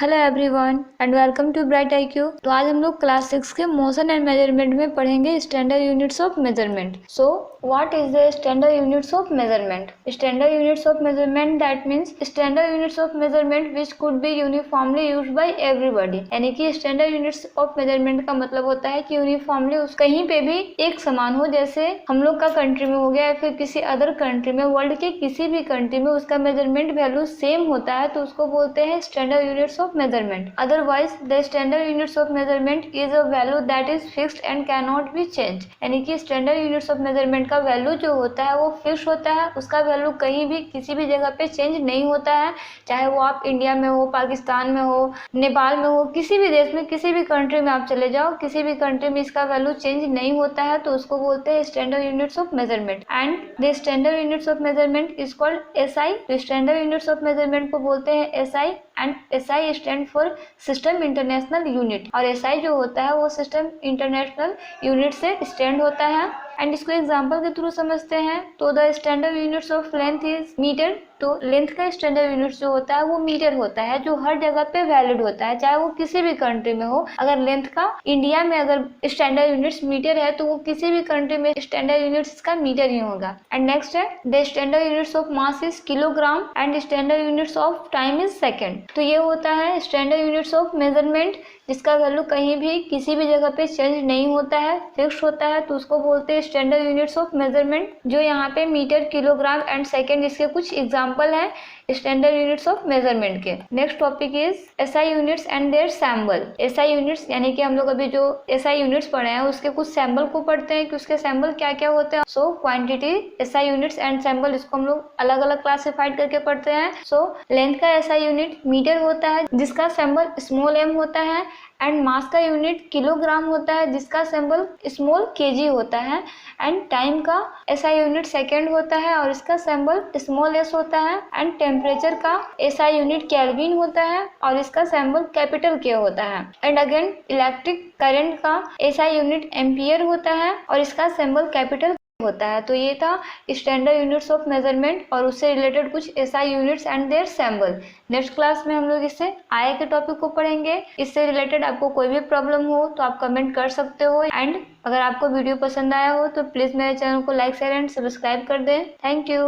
Hello everyone and welcome to bright IQ. तो आज हम लोग क्लास 6 के मोशन एंड मेजरमेंट में पढ़ेंगे standard units of measurement. So what is the standard units of measurement? Standard units of measurement that means standard units of measurement which could be uniformly used by everybody. यानी कि standard units of measurement का मतलब होता है कि uniformly उस कहीं पे भी एक समान हो, जैसे हम लोग का कंट्री में हो गया या फिर किसी अदर कंट्री में, वर्ल्ड के किसी भी कंट्री में उसका मेजरमेंट वैल्यू सेम होता है तो उसको बोलते हैं standard units of measurement. Otherwise, the standard units of measurement is a value that is fixed and cannot be changed. यानी कि स्टैंडर्ड यूनिट्स ऑफ मेजरमेंट का वैल्यू जो होता है वो फिक्स होता है, उसका वैल्यू कहीं भी किसी भी जगह पे चेंज नहीं होता है, चाहे वो आप इंडिया में हो, पाकिस्तान में हो, नेपाल में हो, किसी भी देश में, किसी भी कंट्री में आप चले जाओ, किसी भी कंट्री में इसका वैल्यू चेंज नहीं होता है तो उसको बोलते हैं standard units of measurement. And the standard units of measurement is called SI. तो स्टैंडर्ड यूनिट्स ऑफ मेजरमेंट को बोलते हैं SI and SI stand for system international unit. और एसआई जो होता है वो सिस्टम इंटरनेशनल यूनिट से स्टैंड होता है। एंड इसको एग्जांपल के थ्रू समझते हैं तो the standard units of length is metre. तो लेंथ का स्टैंडर्ड यूनिट जो होता है वो मीटर होता है, जो हर जगह पे वैलिड होता है, चाहे वो किसी भी कंट्री में हो। अगर लेंथ का इंडिया में अगर स्टैंडर्ड यूनिट्स मीटर है तो वो किसी भी कंट्री में स्टैंडर्ड यूनिट्स का मीटर ही होगा। एंड नेक्स्ट है the standard units of mass is kilogram and standard units of time is second. तो ये होता है स्टैंडर्ड यूनिट्स ऑफ मेजरमेंट जिसका वैल्यू कहीं भी किसी भी जगह पे चेंज नहीं होता है, फिक्स होता है, तो उसको बोलते हैं स्टैंडर्ड यूनिट्स ऑफ मेजरमेंट। जो यहाँ पे मीटर, किलोग्राम एंड सेकेंड इसके कुछ एग्जांपल हैं स्टैंडर्ड यूनिट्स ऑफ मेजरमेंट के। Next topic is SI units and their symbol. एसआई यूनिट्स यानी कि हम लोग अभी जो एसआई यूनिट्स पढ़े हैं उसके कुछ सैंबल को पढ़ते हैं कि उसके सैंबल क्या क्या होते हैं। So quantity, SI units and symbol, इसको हम लोग अलग अलग क्लासिफाइड करके पढ़ते हैं। सो लेंथ का एसआई यूनिट मीटर होता है जिसका सैंबल स्मॉल एम होता है। एंड मास का यूनिट किलोग्राम होता है जिसका सिंबल स्मॉल केजी होता है। एंड टाइम का एसआई यूनिट सेकेंड होता है और इसका सिंबल स्मॉल एस होता है। एंड टेम्परेचर का एसआई यूनिट केल्विन होता है और इसका सिंबल कैपिटल के होता है। एंड अगेन इलेक्ट्रिक करंट का एसआई यूनिट एम्पियर होता है और इसका सिंबल कैपिटल होता है। तो ये था स्टैंडर्ड यूनिट्स ऑफ मेजरमेंट और उससे रिलेटेड कुछ SI units and their symbol. Next class में हम लोग इससे आय के टॉपिक को पढ़ेंगे। इससे रिलेटेड आपको कोई भी प्रॉब्लम हो तो आप कमेंट कर सकते हो। एंड अगर आपको वीडियो पसंद आया हो तो प्लीज़ मेरे चैनल को लाइक शेयर एंड सब्सक्राइब कर दें। Thank you.